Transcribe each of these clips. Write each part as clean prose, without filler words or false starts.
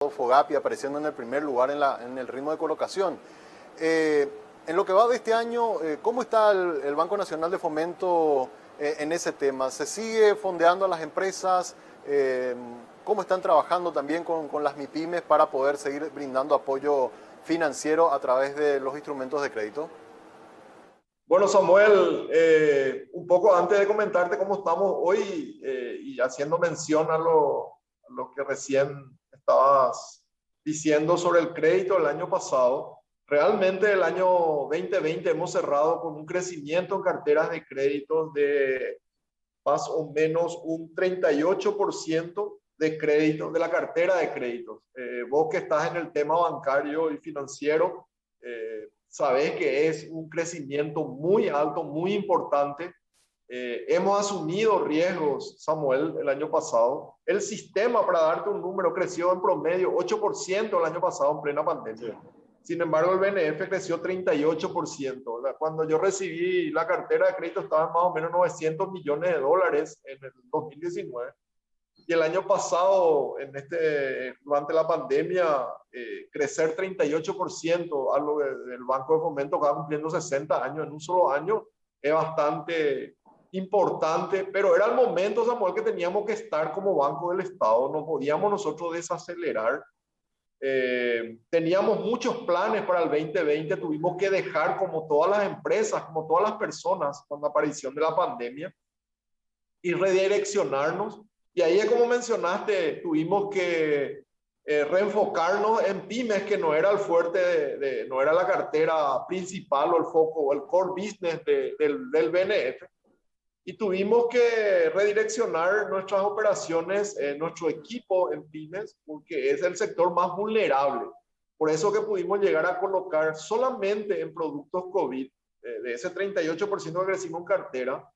Fogapi apareciendo en el primer lugar en el ritmo de colocación. En lo que va de este año, ¿cómo está el Banco Nacional de Fomento en ese tema? ¿Se sigue fondeando a las empresas? ¿Cómo están trabajando también con las MIPYMES para poder seguir brindando apoyo financiero a través de los instrumentos de crédito? Bueno, Samuel, un poco antes de comentarte cómo estamos hoy y haciendo mención a lo que recién estabas diciendo sobre el crédito del año pasado, realmente el año 2020 hemos cerrado con un crecimiento en carteras de créditos de más o menos un 38% de crédito, de la cartera de créditos. Vos que estás en el tema bancario y financiero, sabés que es un crecimiento muy alto, muy importante. Hemos asumido riesgos, Samuel, el año pasado. El sistema, para darte un número, creció en promedio 8% el año pasado en plena pandemia. Sin embargo, el BNF creció 38%. Cuando yo recibí la cartera de crédito estaban más o menos 900 millones de dólares en el 2019. Y el año pasado, durante la pandemia, crecer 38%, algo del Banco de Fomento que va cumpliendo 60 años en un solo año, es bastante importante, pero era el momento, Samuel, que teníamos que estar como Banco del Estado, no podíamos nosotros desacelerar. Teníamos muchos planes para el 2020, tuvimos que dejar, como todas las empresas, como todas las personas, con la aparición de la pandemia, y redireccionarnos. Y ahí es como mencionaste, tuvimos que reenfocarnos en pymes, que no era el fuerte, no era la cartera principal o el foco o el core business del BNF. Y tuvimos que redireccionar nuestras operaciones, nuestro equipo en pymes, porque es el sector más vulnerable. Por eso que pudimos llegar a colocar solamente en productos COVID, de ese 38% que crecimos en cartera,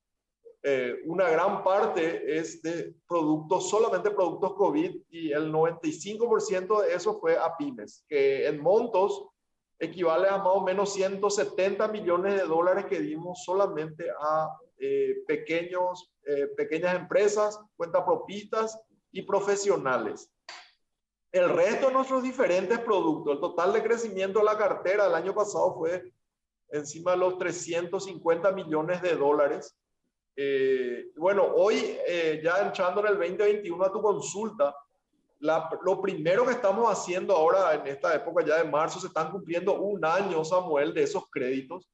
una gran parte es de productos, solamente productos COVID, y el 95% de eso fue a pymes, que en montos equivale a más o menos 170 millones de dólares que dimos solamente a pequeñas empresas, cuentapropistas y profesionales. El resto de nuestros diferentes productos, el total de crecimiento de la cartera el año pasado fue encima de los 350 millones de dólares. Bueno, hoy ya entrando en el 2021 a tu consulta, lo primero que estamos haciendo ahora en esta época ya de marzo, se están cumpliendo un año, Samuel, de esos créditos,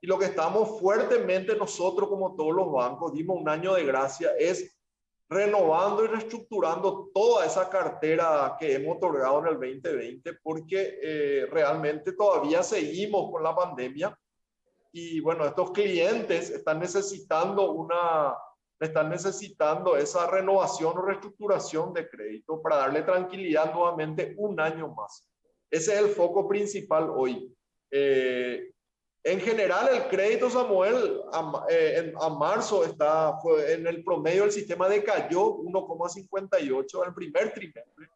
y lo que estamos fuertemente nosotros, como todos los bancos, dimos un año de gracia, es renovando y reestructurando toda esa cartera que hemos otorgado en el 2020, porque realmente todavía seguimos con la pandemia. Y bueno, estos clientes están necesitando esa renovación o reestructuración de crédito para darle tranquilidad nuevamente un año más. Ese es el foco principal hoy. En general, el crédito, Samuel, a marzo fue en el promedio del sistema decayó 1,58 al primer trimestre.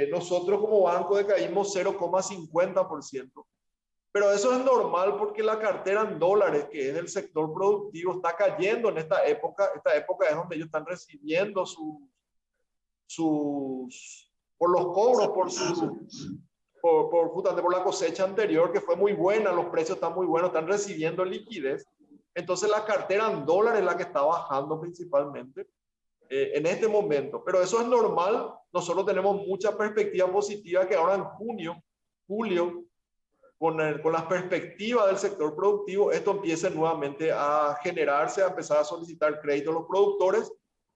Nosotros como banco decaímos 0,50%. Pero eso es normal porque la cartera en dólares, que es del sector productivo, está cayendo en esta época. Esta época es donde ellos están recibiendo por los cobros, justamente por la cosecha anterior, que fue muy buena, los precios están muy buenos, están recibiendo liquidez. Entonces la cartera en dólares es la que está bajando principalmente en este momento. Pero eso es normal. Nosotros tenemos mucha perspectiva positiva que ahora en julio, con las perspectivas del sector productivo, esto empiece nuevamente a generarse, a empezar a solicitar crédito a los productores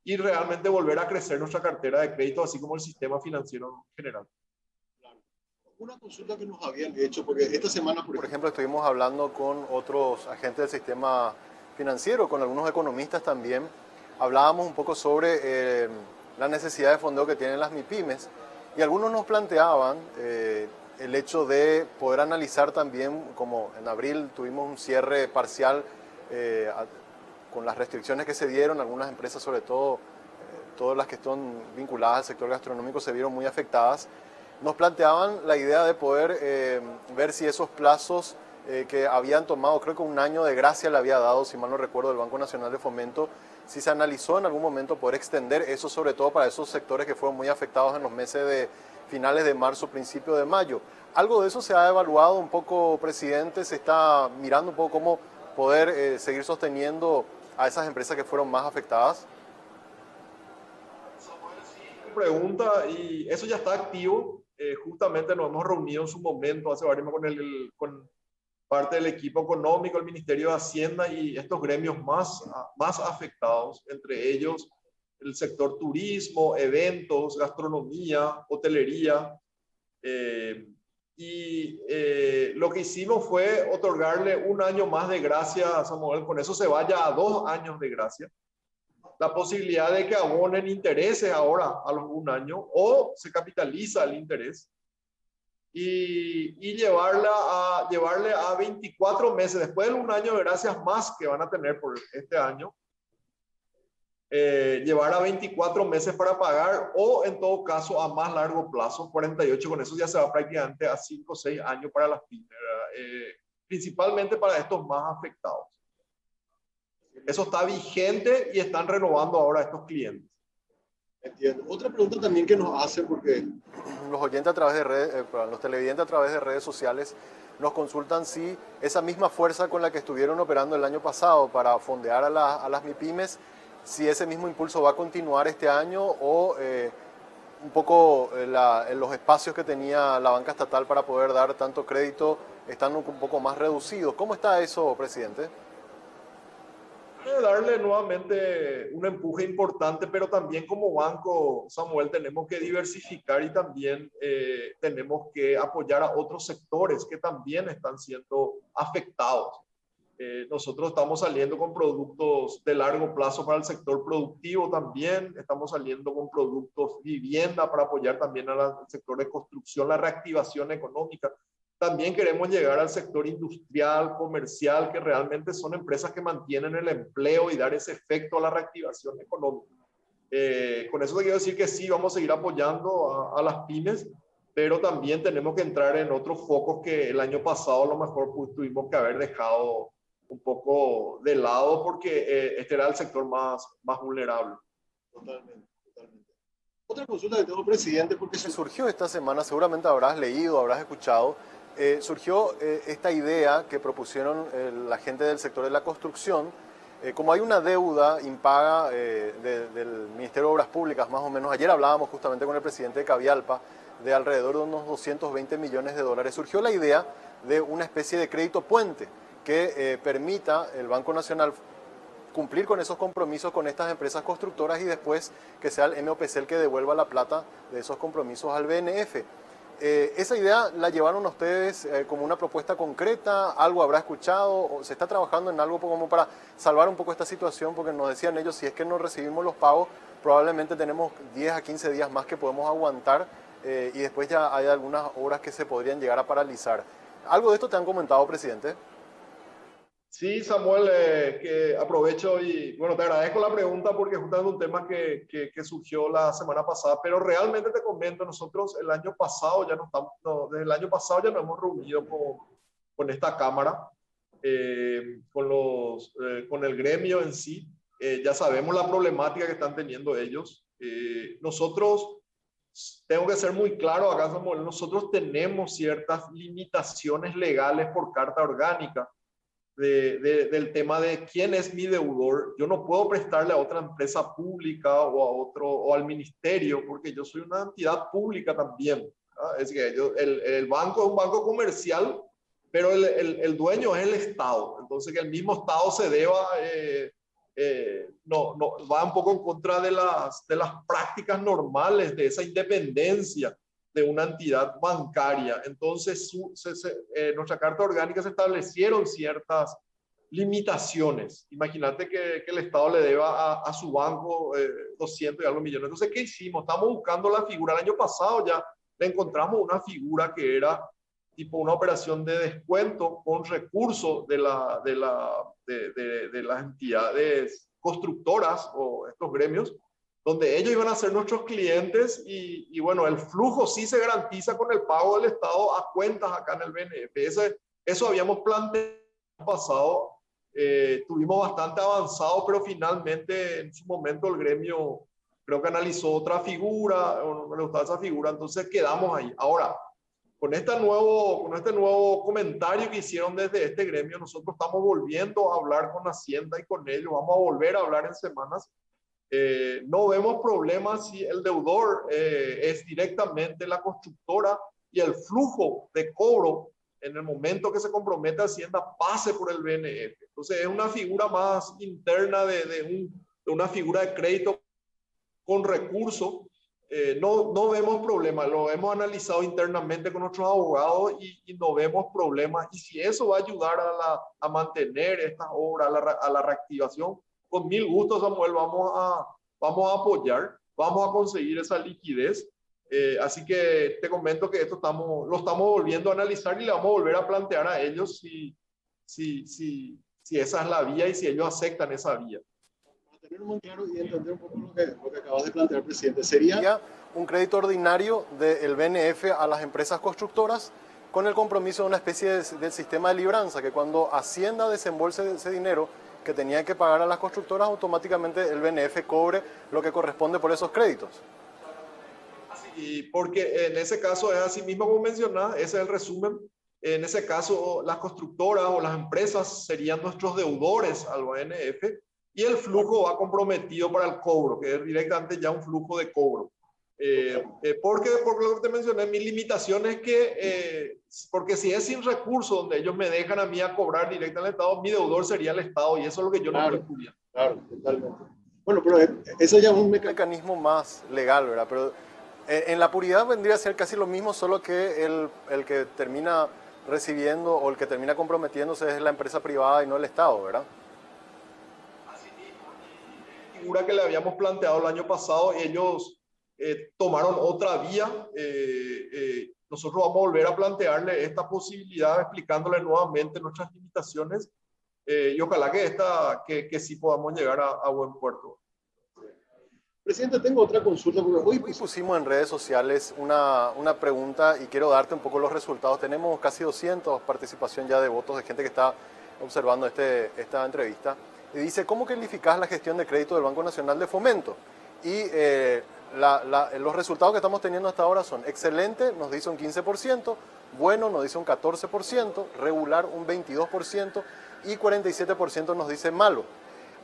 y realmente volver a crecer nuestra cartera de crédito, así como el sistema financiero en general. Una consulta que nos habían hecho, porque esta semana, por ejemplo, estuvimos hablando con otros agentes del sistema financiero, con algunos economistas también. Hablábamos un poco sobre la necesidad de fondeo que tienen las MIPYMES, y algunos nos planteaban el hecho de poder analizar también, como en abril tuvimos un cierre parcial con las restricciones que se dieron, algunas empresas, sobre todo todas las que están vinculadas al sector gastronómico, se vieron muy afectadas. Nos planteaban la idea de poder ver si esos plazos que habían tomado, creo que un año de gracia le había dado, si mal no recuerdo, el Banco Nacional de Fomento, si se analizó en algún momento poder extender eso, sobre todo para esos sectores que fueron muy afectados en los meses finales de marzo, principio de mayo. ¿Algo de eso se ha evaluado un poco, presidente? ¿Se está mirando un poco cómo poder seguir sosteniendo a esas empresas que fueron más afectadas? Pregunta, y eso ya está activo. Justamente nos hemos reunido en su momento hace varios meses con parte del equipo económico, el Ministerio de Hacienda y estos gremios más afectados, entre ellos el sector turismo, eventos, gastronomía, hotelería. Lo que hicimos fue otorgarle un año más de gracia a Samuel, con eso se vaya a 2 años de gracia. La posibilidad de que abonen intereses ahora a los 1 año o se capitaliza el interés y llevarle a 24 meses, después del 1 año de gracias más que van a tener por este año, llevar a 24 meses para pagar o en todo caso a más largo plazo, 48, con eso ya se va prácticamente a 5 o 6 años para las pymes, principalmente para estos más afectados. Eso está vigente y están renovando ahora a estos clientes. Entiendo. Otra pregunta también que nos hacen, porque los oyentes a través de redes, los televidentes a través de redes sociales nos consultan si esa misma fuerza con la que estuvieron operando el año pasado para fondear a las MIPYMES, si ese mismo impulso va a continuar este año o un poco los espacios que tenía la banca estatal para poder dar tanto crédito están un poco más reducidos. ¿Cómo está eso, presidente? Darle nuevamente un empuje importante, pero también como banco, Samuel, tenemos que diversificar y también tenemos que apoyar a otros sectores que también están siendo afectados. Nosotros estamos saliendo con productos de largo plazo para el sector productivo también, estamos saliendo con productos vivienda para apoyar también al sector de construcción, la reactivación económica. También queremos llegar al sector industrial, comercial, que realmente son empresas que mantienen el empleo y dar ese efecto a la reactivación económica. Con eso te quiero decir que sí, vamos a seguir apoyando a las pymes, pero también tenemos que entrar en otros focos que el año pasado a lo mejor pues, tuvimos que haber dejado un poco de lado porque este era el sector más vulnerable. Totalmente. Otra consulta que tengo, presidente, porque surgió esta semana, seguramente habrás leído, habrás escuchado, surgió esta idea que propusieron la gente del sector de la construcción. Como hay una deuda impaga del Ministerio de Obras Públicas, más o menos, ayer hablábamos justamente con el presidente de Cavialpa, de alrededor de unos 220 millones de dólares, surgió la idea de una especie de crédito puente que permita el Banco Nacional cumplir con esos compromisos con estas empresas constructoras y después que sea el MOPC el que devuelva la plata de esos compromisos al BNF. ¿Esa idea la llevaron ustedes como una propuesta concreta? ¿Algo habrá escuchado? ¿O se está trabajando en algo como para salvar un poco esta situación? Porque nos decían ellos, si es que no recibimos los pagos, probablemente tenemos 10 a 15 días más que podemos aguantar y después ya hay algunas obras que se podrían llegar a paralizar. ¿Algo de esto te han comentado, presidente? Sí, Samuel, que aprovecho y bueno, te agradezco la pregunta porque justamente es un tema que surgió la semana pasada, pero realmente te comento, nosotros el año pasado ya desde el año pasado ya nos hemos reunido con esta cámara, con el gremio en sí, ya sabemos la problemática que están teniendo ellos. Nosotros, tengo que ser muy claro acá, Samuel, nosotros tenemos ciertas limitaciones legales por carta orgánica. Del tema de quién es mi deudor. Yo no puedo prestarle a otra empresa pública o al ministerio porque yo soy una entidad pública también. Es que el banco es un banco comercial, pero el dueño es el Estado. Entonces que el mismo Estado se deba, no, va un poco en contra de las prácticas normales de esa independencia de una entidad bancaria. Entonces, en nuestra carta orgánica se establecieron ciertas limitaciones. Imagínate que el Estado le deba a su banco 200 y algo millones. Entonces, ¿qué hicimos? Estamos buscando la figura. El año pasado ya le encontramos una figura que era tipo una operación de descuento con recursos de las entidades constructoras o estos gremios, donde ellos iban a ser nuestros clientes y bueno, el flujo sí se garantiza con el pago del Estado a cuentas acá en el BNF. Eso habíamos planteado el pasado, tuvimos bastante avanzado, pero finalmente en su momento el gremio creo que analizó otra figura, o no le gustaba esa figura, entonces quedamos ahí. Ahora, con este nuevo comentario que hicieron desde este gremio, nosotros estamos volviendo a hablar con Hacienda y con ellos, vamos a volver a hablar en semanas. No vemos problemas si el deudor es directamente la constructora y el flujo de cobro en el momento que se compromete Hacienda pase por el BNF. Entonces es una figura más interna de una figura de crédito con recursos. No vemos problemas, lo hemos analizado internamente con nuestros abogados y no vemos problemas. Y si eso va a ayudar a mantener estas obras, a la reactivación, con mil gustos, Samuel, vamos a apoyar, vamos a conseguir esa liquidez. Así que te comento que esto lo estamos volviendo a analizar y le vamos a volver a plantear a ellos si esa es la vía y si ellos aceptan esa vía. Tener muy claro y entender un poco lo que acabas de plantear, presidente, sería un crédito ordinario del BNF a las empresas constructoras con el compromiso de una especie del sistema de libranza, que cuando Hacienda desembolse ese dinero que tenía que pagar a las constructoras, automáticamente el BNF cobre lo que corresponde por esos créditos. Y porque en ese caso es así mismo como mencionás, ese es el resumen. En ese caso, las constructoras o las empresas serían nuestros deudores al BNF y el flujo va comprometido para el cobro, que es directamente ya un flujo de cobro. Porque lo que te mencioné, mi limitación es que, porque si es sin recursos, donde ellos me dejan a mí a cobrar directo al Estado, mi deudor sería el Estado y eso es lo que yo no estoy cubriendo. Claro, totalmente. Bueno, pero eso ya es un mecanismo más legal, ¿verdad? Pero en la puridad vendría a ser casi lo mismo, solo que el que termina recibiendo o el que termina comprometiéndose es la empresa privada y no el Estado, ¿verdad? Figura que le habíamos planteado el año pasado, ellos tomaron otra vía. Nosotros vamos a volver a plantearle esta posibilidad, explicándole nuevamente nuestras limitaciones y ojalá que sí podamos llegar a buen puerto. Presidente, tengo otra consulta. Hoy pusimos en redes sociales una pregunta y quiero darte un poco los resultados. Tenemos casi 200 participación ya de votos de gente que está observando esta entrevista. Y dice, ¿cómo calificás la gestión de crédito del Banco Nacional de Fomento? Y los resultados que estamos teniendo hasta ahora son excelente, nos dice un 15%, bueno, nos dice un 14%, regular un 22% y 47% nos dice malo.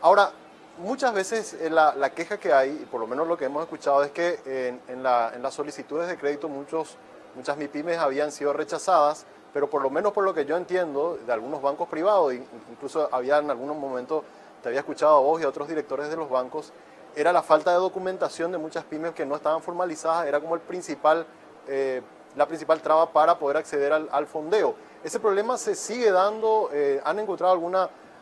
Ahora, muchas veces la queja que hay, y por lo menos lo que hemos escuchado, es que en las solicitudes de crédito muchas MIPYMES habían sido rechazadas, pero por lo menos por lo que yo entiendo de algunos bancos privados, incluso había en algunos momentos, te había escuchado a vos y a otros directores de los bancos, era la falta de documentación de muchas pymes que no estaban formalizadas, era como la principal traba para poder acceder al fondeo. ¿Ese problema se sigue dando? ¿Han encontrado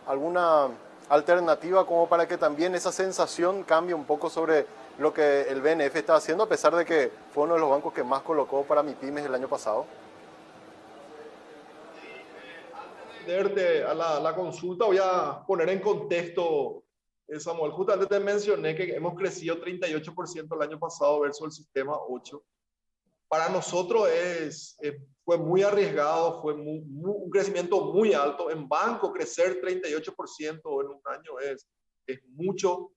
alguna alternativa como para que también esa sensación cambie un poco sobre lo que el BNF está haciendo, a pesar de que fue uno de los bancos que más colocó para MIPYMES el año pasado? A la consulta voy a poner en contexto, Samuel, justamente te mencioné que hemos crecido 38% el año pasado versus el sistema 8. Para nosotros fue muy arriesgado, fue un crecimiento muy alto. En banco crecer 38% en un año es mucho.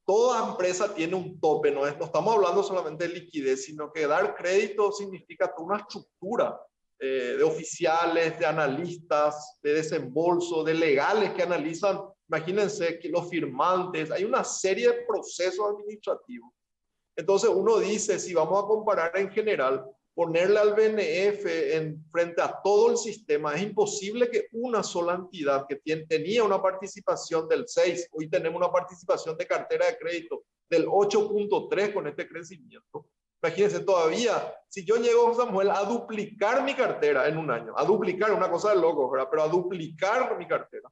Toda empresa tiene un tope, no estamos hablando solamente de liquidez, sino que dar crédito significa toda una estructura de oficiales, de analistas, de desembolso, de legales que analizan, imagínense que los firmantes, hay una serie de procesos administrativos. Entonces uno dice, si vamos a comparar en general, ponerle al BNF frente a todo el sistema, es imposible que una sola entidad que tenía una participación del 6, hoy tenemos una participación de cartera de crédito del 8.3 con este crecimiento. Imagínense todavía, si yo llego, Samuel, a duplicar mi cartera en un año, a duplicar, una cosa de locos, ¿verdad? Pero a duplicar mi cartera,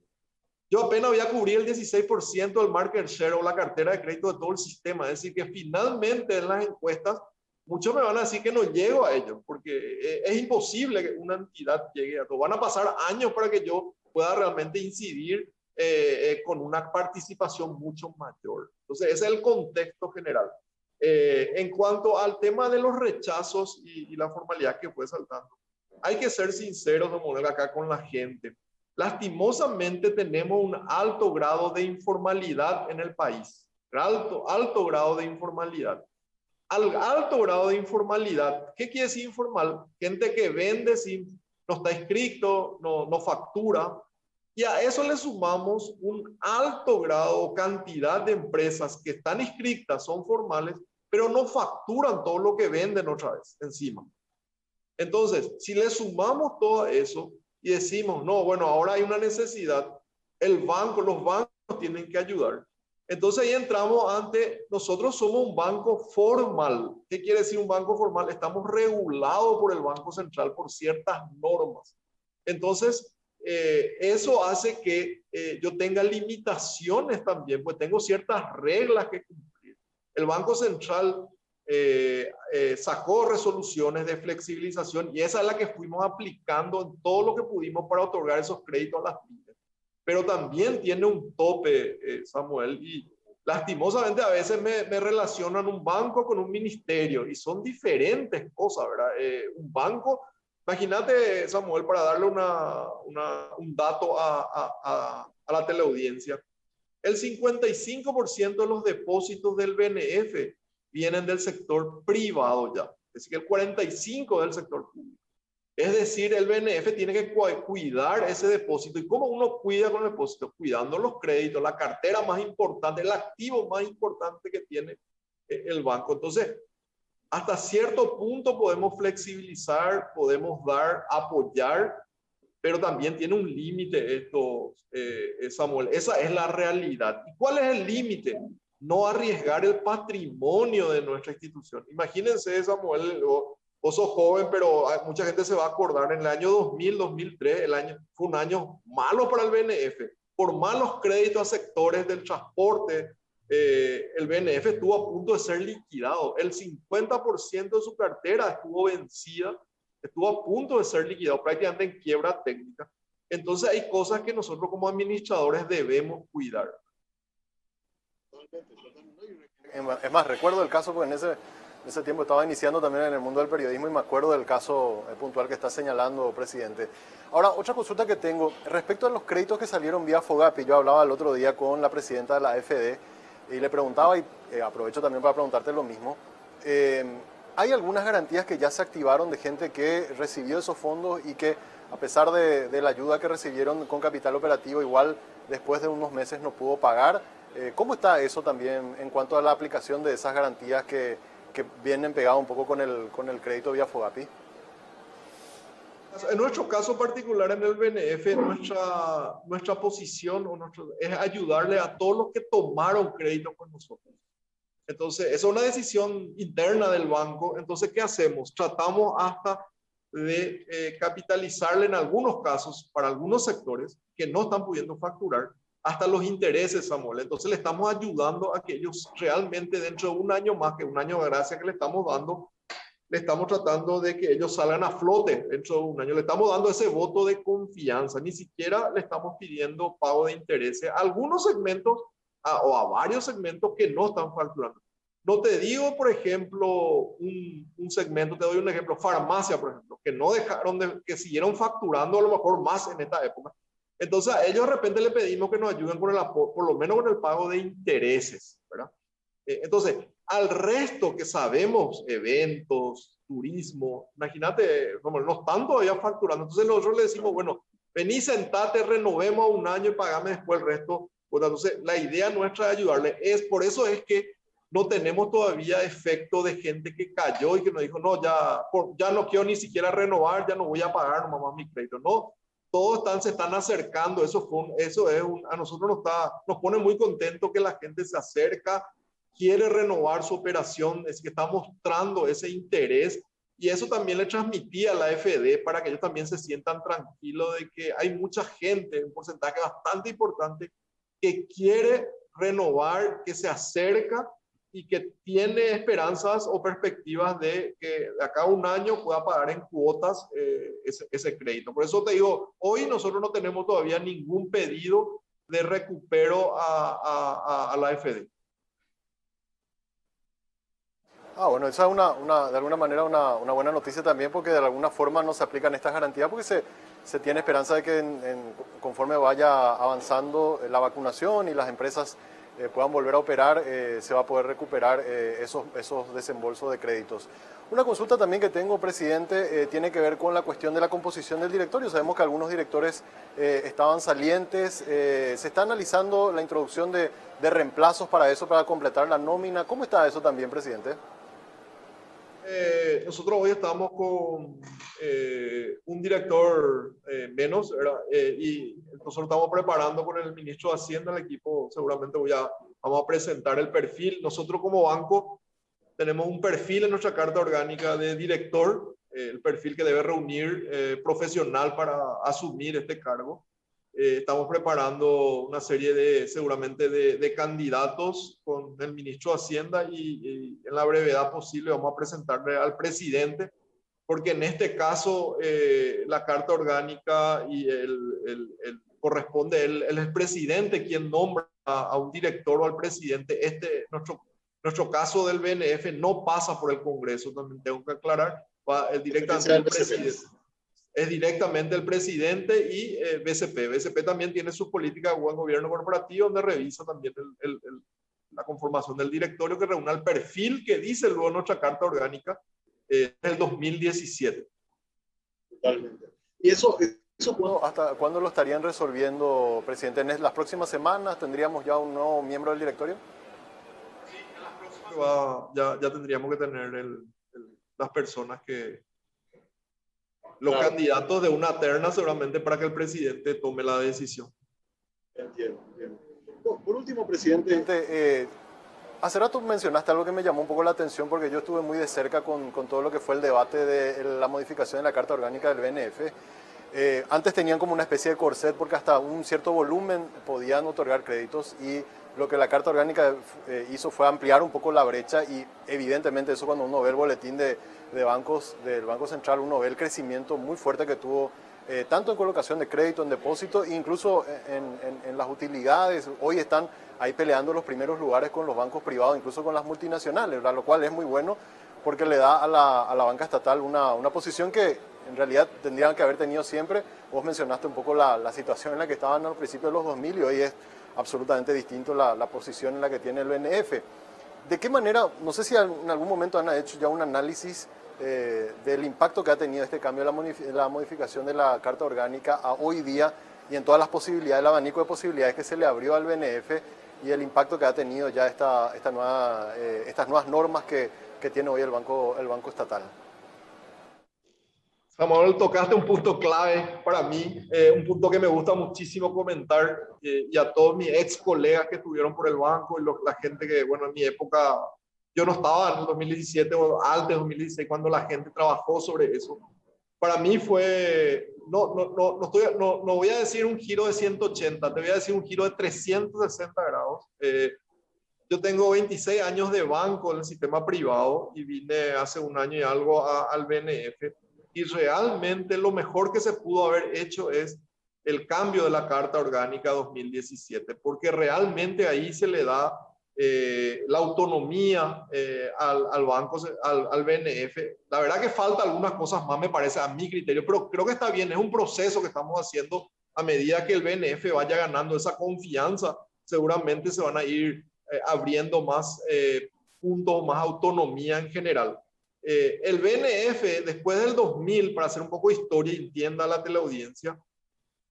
yo apenas voy a cubrir el 16% del market share o la cartera de crédito de todo el sistema. Es decir, que finalmente en las encuestas, muchos me van a decir que no llego a ellos, porque es imposible que una entidad llegue a todo. Van a pasar años para que yo pueda realmente incidir con una participación mucho mayor. Entonces, ese es el contexto general. En cuanto al tema de los rechazos y la formalidad que fue saltando, hay que ser sinceros, Samuel, acá con la gente. Lastimosamente tenemos un alto grado de informalidad en el país. alto grado de informalidad. Al alto grado de informalidad, ¿qué quiere decir informal? Gente que vende sin, no está inscrito, no factura. Y a eso le sumamos un alto grado o cantidad de empresas que están inscritas, son formales, pero no facturan todo lo que venden otra vez encima. Entonces, si le sumamos todo eso y decimos, no, bueno, ahora hay una necesidad, los bancos tienen que ayudar. Entonces ahí entramos nosotros somos un banco formal. ¿Qué quiere decir un banco formal? Estamos regulados por el Banco Central por ciertas normas. Entonces, eso hace que yo tenga limitaciones también, pues tengo ciertas reglas que cumplir. El Banco Central sacó resoluciones de flexibilización y esa es la que fuimos aplicando en todo lo que pudimos para otorgar esos créditos a las pymes. Pero también tiene un tope, Samuel, y lastimosamente a veces me relacionan un banco con un ministerio y son diferentes cosas, ¿verdad? Un banco, imagínate, Samuel, para darle un dato a la teleaudiencia, el 55% de los depósitos del BNF vienen del sector privado ya, es decir, que el 45% del sector público. Es decir, el BNF tiene que cuidar ese depósito. ¿Y cómo uno cuida con el depósito? Cuidando los créditos, la cartera más importante, el activo más importante que tiene el banco. Entonces, hasta cierto punto podemos flexibilizar, podemos apoyar, pero también tiene un límite esto, Samuel. Esa es la realidad. ¿Y cuál es el límite? No arriesgar el patrimonio de nuestra institución. Imagínense, Samuel, vos sos joven, pero mucha gente se va a acordar, en el año 2000, 2003, fue un año malo para el BNF. Por malos créditos a sectores del transporte, el BNF estuvo a punto de ser liquidado. El 50% de su cartera estuvo vencida, estuvo a punto de ser liquidado, prácticamente en quiebra técnica. Entonces hay cosas que nosotros como administradores debemos cuidar. Es más, recuerdo el caso, porque en ese tiempo estaba iniciando también en el mundo del periodismo y me acuerdo del caso puntual que está señalando, presidente. Ahora, otra consulta que tengo, respecto a los créditos que salieron vía FOGAPE, yo hablaba el otro día con la presidenta de la AFD y le preguntaba, y aprovecho también para preguntarte lo mismo, ¿hay algunas garantías que ya se activaron de gente que recibió esos fondos y que a pesar de la ayuda que recibieron con capital operativo, igual después de unos meses no pudo pagar? ¿Cómo está eso también en cuanto a la aplicación de esas garantías que vienen pegadas un poco con el crédito vía FOGAPE? En nuestro caso particular en el BNF, nuestra posición es ayudarle a todos los que tomaron crédito con nosotros. Entonces, esa es una decisión interna del banco. Entonces, ¿qué hacemos? Tratamos hasta de capitalizarle en algunos casos, para algunos sectores que no están pudiendo facturar, hasta los intereses, Samuel. Entonces, le estamos ayudando a que ellos realmente dentro de un año más, que un año de gracia que le estamos dando, le estamos tratando de que ellos salgan a flote dentro de un año. Le estamos dando ese voto de confianza. Ni siquiera le estamos pidiendo pago de intereses a algunos segmentos o a varios segmentos que no están facturando. No te digo, por ejemplo, un segmento, te doy un ejemplo, farmacia, por ejemplo, que no dejaron que siguieron facturando a lo mejor más en esta época. Entonces a ellos de repente le pedimos que nos ayuden con por lo menos con el pago de intereses, ¿verdad? Entonces, al resto que sabemos, eventos, turismo, imagínate, como no están todavía facturando, entonces nosotros le decimos, bueno, vení, sentate, renovemos a un año y pagame después el resto. Bueno, entonces, la idea nuestra de ayudarle por eso es que no tenemos todavía efecto de gente que cayó y que nos dijo, no, ya no quiero ni siquiera renovar, ya no voy a pagar nomás mi crédito. No, todos se están acercando, a nosotros nos pone muy contento que la gente se acerca, quiere renovar su operación, es que está mostrando ese interés, y eso también le transmitía a la FD para que ellos también se sientan tranquilos de que hay mucha gente, un porcentaje bastante importante, que quiere renovar, que se acerca y que tiene esperanzas o perspectivas de que de acá a un año pueda pagar en cuotas ese crédito. Por eso te digo, hoy nosotros no tenemos todavía ningún pedido de recupero a la FD. Bueno, esa es de alguna manera una buena noticia también, porque de alguna forma no se aplican estas garantías, porque se tiene esperanza de que conforme vaya avanzando la vacunación y las empresas puedan volver a operar, se va a poder recuperar esos desembolsos de créditos. Una consulta también que tengo, presidente, tiene que ver con la cuestión de la composición del directorio. Sabemos que algunos directores estaban salientes. Se está analizando la introducción de reemplazos para eso, para completar la nómina. ¿Cómo está eso también, presidente? Nosotros hoy estamos con un director menos, ¿verdad? Y nosotros estamos preparando con el ministro de Hacienda, el equipo, seguramente vamos a presentar el perfil. Nosotros como banco tenemos un perfil en nuestra carta orgánica de director, el perfil que debe reunir profesional para asumir este cargo. Estamos preparando una serie seguramente de candidatos con el ministro de Hacienda y en la brevedad posible vamos a presentarle al presidente, porque en este caso la carta orgánica y corresponde, él es el presidente quien nombra a un director o al presidente. Nuestro caso del BNF no pasa por el Congreso, también tengo que aclarar, va directamente el presidente. Es directamente el presidente y BCP. BCP también tiene su política de buen gobierno corporativo, donde revisa también la conformación del directorio, que reúne el perfil que dice luego nuestra carta orgánica del 2017. Totalmente. ¿Y eso hasta cuándo lo estarían resolviendo, presidente? ¿En las próximas semanas tendríamos ya un nuevo miembro del directorio? Sí, en las próximas ya tendríamos que tener las personas los candidatos de una terna seguramente para que el presidente tome la decisión. Entiendo. Por último, presidente. Hace rato mencionaste algo que me llamó un poco la atención porque yo estuve muy de cerca con todo lo que fue el debate de la modificación de la Carta Orgánica del BNF. Antes tenían como una especie de corset porque hasta un cierto volumen podían otorgar créditos y lo que la Carta Orgánica hizo fue ampliar un poco la brecha y evidentemente eso cuando uno ve el boletín del Banco Central, uno ve el crecimiento muy fuerte que tuvo tanto en colocación de crédito, en depósito, incluso en las utilidades. Hoy están ahí peleando los primeros lugares con los bancos privados, incluso con las multinacionales, ¿verdad? Lo cual es muy bueno porque le da a la banca estatal una posición que en realidad tendrían que haber tenido siempre. Vos mencionaste un poco la situación en la que estaban al principio de los 2000 y hoy es absolutamente distinto la posición en la que tiene el BNF. ¿De qué manera, no sé si en algún momento han hecho ya un análisis del impacto que ha tenido este cambio, la modificación de la Carta Orgánica a hoy día y en todas las posibilidades, el abanico de posibilidades que se le abrió al BNF y el impacto que ha tenido ya estas nuevas normas que tiene hoy el Banco Estatal? Samuel, tocaste un punto clave para mí, un punto que me gusta muchísimo comentar y a todos mis ex colegas que estuvieron por el banco y la gente que, bueno, en mi época, yo no estaba en el 2017 o antes de 2016 cuando la gente trabajó sobre eso. Para mí fue, no voy a decir un giro de 180, te voy a decir un giro de 360 grados. Yo tengo 26 años de banco en el sistema privado y vine hace un año y algo al BNF. Y realmente lo mejor que se pudo haber hecho es el cambio de la Carta Orgánica 2017, porque realmente ahí se le da la autonomía al banco, al BNF. La verdad que falta algunas cosas más, me parece, a mi criterio, pero creo que está bien, es un proceso que estamos haciendo a medida que el BNF vaya ganando esa confianza, seguramente se van a ir abriendo más puntos, más autonomía en general. El BNF, después del 2000, para hacer un poco de historia y entienda la teleaudiencia,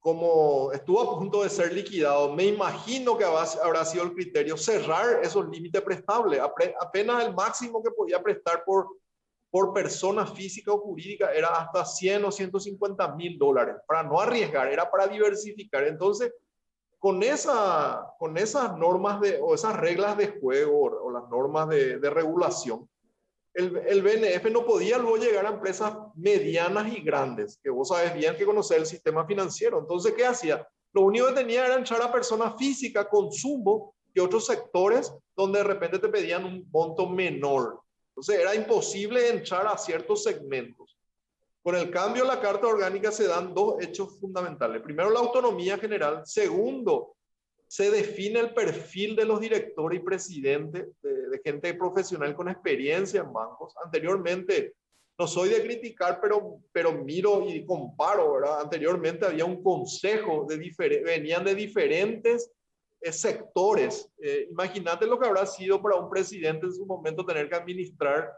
como estuvo a punto de ser liquidado, me imagino que habrá sido el criterio cerrar esos límites prestables. Apenas el máximo que podía prestar por persona física o jurídica era hasta 100 o 150 mil dólares, para no arriesgar, era para diversificar. Entonces, con esas normas o esas reglas de juego o las normas de regulación, el BNF no podía luego llegar a empresas medianas y grandes, que vos sabes bien que conocer el sistema financiero. Entonces, ¿qué hacía? Lo único que tenía era entrar a personas físicas, consumo y otros sectores donde de repente te pedían un monto menor. Entonces, era imposible entrar a ciertos segmentos. Con el cambio de la Carta Orgánica se dan dos hechos fundamentales. Primero, la autonomía general. Segundo, se define el perfil de los directores y presidentes, de gente profesional con experiencia en bancos. Anteriormente, no soy de criticar, pero miro y comparo, ¿verdad? Anteriormente había un consejo, venían de diferentes sectores. Imagínate lo que habrá sido para un presidente en su momento tener que administrar,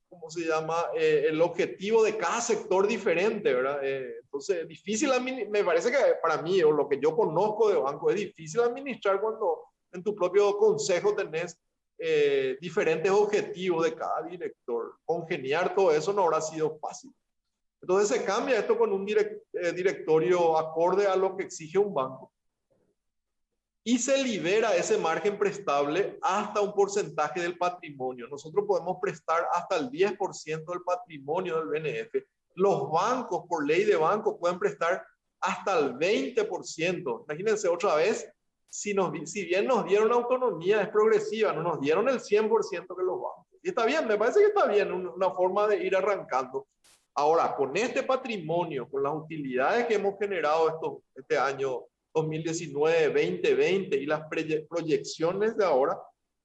¿cómo se llama? El objetivo de cada sector diferente, ¿verdad? Entonces, difícil, me parece que para mí, o lo que yo conozco de banco, es difícil administrar cuando en tu propio consejo tenés diferentes objetivos de cada director. Congeniar todo eso no habrá sido fácil. Entonces se cambia esto con un directorio acorde a lo que exige un banco y se libera ese margen prestable hasta un porcentaje del patrimonio. Nosotros podemos prestar hasta el 10% del patrimonio del BNF. Los bancos, por ley de banco, pueden prestar hasta el 20%. Imagínense otra vez, si bien nos dieron autonomía, es progresiva, no nos dieron el 100% que los bancos. Y está bien, me parece que está bien, una forma de ir arrancando. Ahora, con este patrimonio, con las utilidades que hemos generado este año 2019, 2020 y las proyecciones de ahora,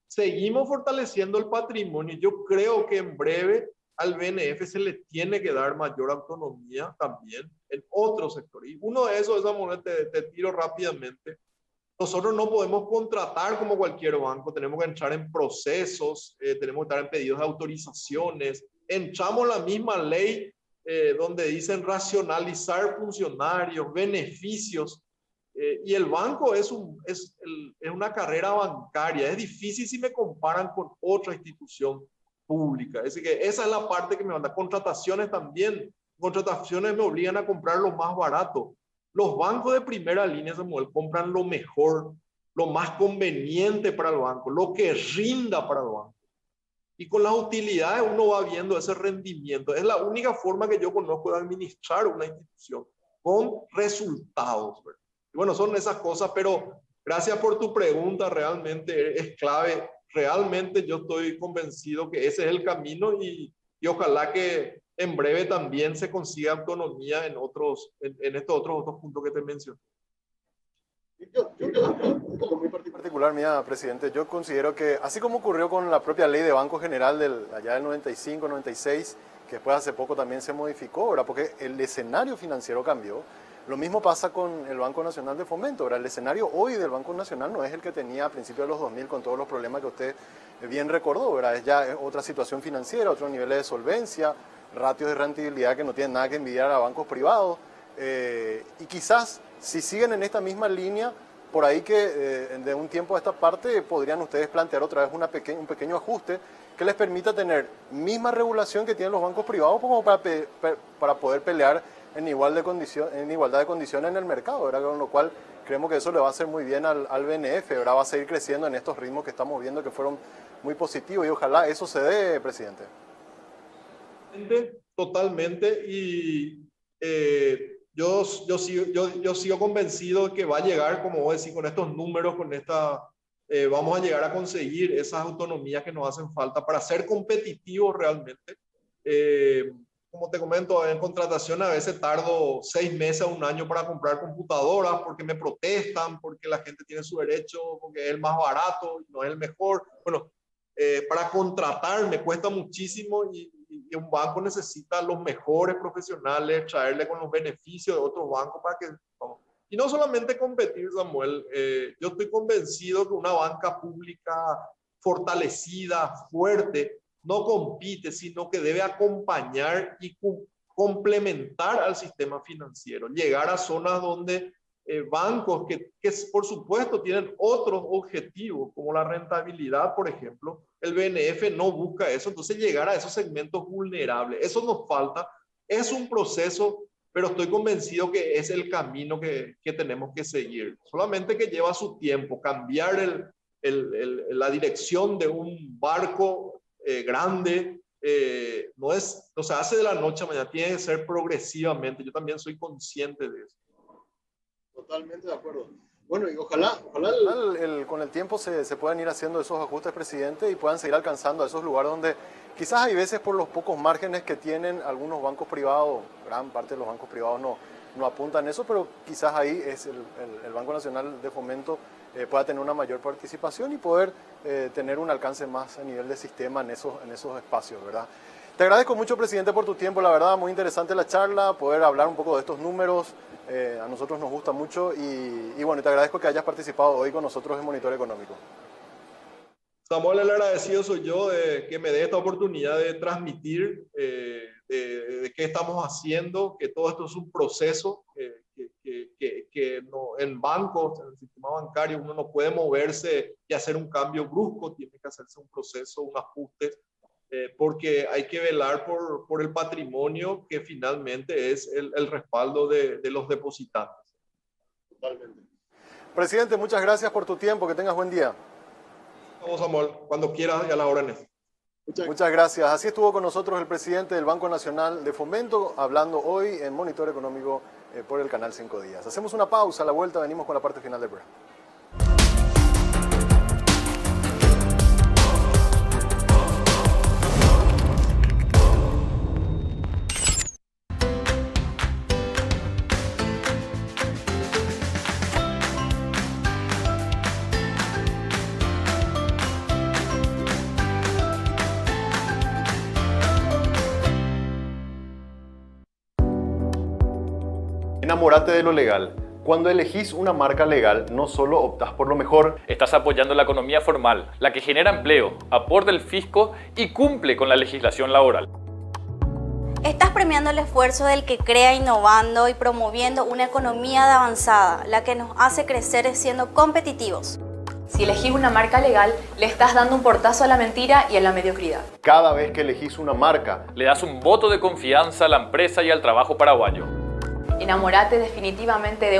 seguimos fortaleciendo el patrimonio. Yo creo que en breve al BNF se le tiene que dar mayor autonomía también en otros sectores. Y uno de esos, Samuel, te tiro rápidamente. Nosotros no podemos contratar como cualquier banco, tenemos que entrar en procesos, tenemos que estar en pedidos de autorizaciones, entramos la misma ley donde dicen racionalizar funcionarios, beneficios, y el banco es una carrera bancaria, es difícil si me comparan con otra institución pública, así que esa es la parte que me manda. Contrataciones también, contrataciones me obligan a comprar lo más barato. Los bancos de primera línea, Samuel, compran lo mejor, lo más conveniente para el banco, lo que rinda para el banco. Y con las utilidades uno va viendo ese rendimiento. Es la única forma que yo conozco de administrar una institución, con resultados, ¿verdad? Y bueno, son esas cosas, pero gracias por tu pregunta, realmente es clave. Realmente yo estoy convencido que ese es el camino y ojalá que en breve también se consiga autonomía en estos otros puntos que te mencioné. Muy particular, mía, presidente, yo considero que, así como ocurrió con la propia ley de Banco General allá del 95, 96, que después hace poco también se modificó, ¿verdad? Porque el escenario financiero cambió. Lo mismo pasa con el Banco Nacional de Fomento, ¿verdad? El escenario hoy del Banco Nacional no es el que tenía a principios de los 2000 con todos los problemas que usted bien recordó, ¿verdad? Es ya otra situación financiera, otro nivel de solvencia, ratios de rentabilidad que no tienen nada que envidiar a bancos privados. Y quizás si siguen en esta misma línea, por ahí que de un tiempo a esta parte podrían ustedes plantear otra vez un pequeño ajuste que les permita tener misma regulación que tienen los bancos privados como para poder pelear en igualdad de condiciones en el mercado, ¿verdad? Con lo cual creemos que eso le va a hacer muy bien al BNF, ¿verdad? Va a seguir creciendo en estos ritmos que estamos viendo que fueron muy positivos y ojalá eso se dé, presidente. Totalmente, y yo sigo convencido de que va a llegar, como vos decís, con estos números, vamos a llegar a conseguir esas autonomías que nos hacen falta para ser competitivos realmente. Como te comento, en contratación a veces tardo 6 meses a un año para comprar computadoras porque me protestan, porque la gente tiene su derecho, porque es el más barato y no es el mejor. Bueno, para contratar me cuesta muchísimo y un banco necesita los mejores profesionales, traerle con los beneficios de otros bancos para que... Y no solamente competir, Samuel, yo estoy convencido que una banca pública fortalecida, fuerte, no compite, sino que debe acompañar y complementar al sistema financiero, llegar a zonas donde bancos que por supuesto tienen otros objetivos, como la rentabilidad, por ejemplo, el BNF no busca eso, entonces llegar a esos segmentos vulnerables, eso nos falta, es un proceso, pero estoy convencido que es el camino que tenemos que seguir, solamente que lleva su tiempo, cambiar la dirección de un barco grande, no se hace de la noche a mañana, tiene que ser progresivamente, yo también soy consciente de eso. Totalmente de acuerdo. Bueno, y ojalá con el tiempo se puedan ir haciendo esos ajustes, presidente, y puedan seguir alcanzando a esos lugares donde quizás hay veces por los pocos márgenes que tienen algunos bancos privados, gran parte de los bancos privados no apuntan eso, pero quizás ahí es el Banco Nacional de Fomento pueda tener una mayor participación y poder tener un alcance más a nivel de sistema en esos espacios, ¿verdad? Te agradezco mucho, presidente, por tu tiempo. La verdad, muy interesante la charla, poder hablar un poco de estos números. A nosotros nos gusta mucho y bueno, te agradezco que hayas participado hoy con nosotros en Monitor Económico. Samuel, el agradecido soy yo de que me dé esta oportunidad de transmitir de qué estamos haciendo, que todo esto es un proceso, que no, en bancos, en el sistema bancario, uno no puede moverse y hacer un cambio brusco, tiene que hacerse un proceso, un ajuste, porque hay que velar por el patrimonio que finalmente es el respaldo de los depositantes. Totalmente. Presidente, muchas gracias por tu tiempo, que tengas buen día. Vamos, Samuel, cuando quieras y a las órdenes. Muchas gracias. Así estuvo con nosotros el presidente del Banco Nacional de Fomento, hablando hoy en Monitor Económico por el canal 5 Días. Hacemos una pausa, a la vuelta venimos con la parte final del programa. Enamórate de lo legal. Cuando elegís una marca legal, no solo optás por lo mejor, Estás apoyando la economía formal, la que genera empleo, aporta el fisco y cumple con la legislación laboral. Estás premiando el esfuerzo del que crea innovando y promoviendo una economía de avanzada, la que nos hace crecer siendo competitivos. Si elegís una marca legal, le estás dando un portazo a la mentira y a la mediocridad. cada vez que elegís una marca, Le das un voto de confianza a la empresa y al trabajo paraguayo. Enamórate definitivamente de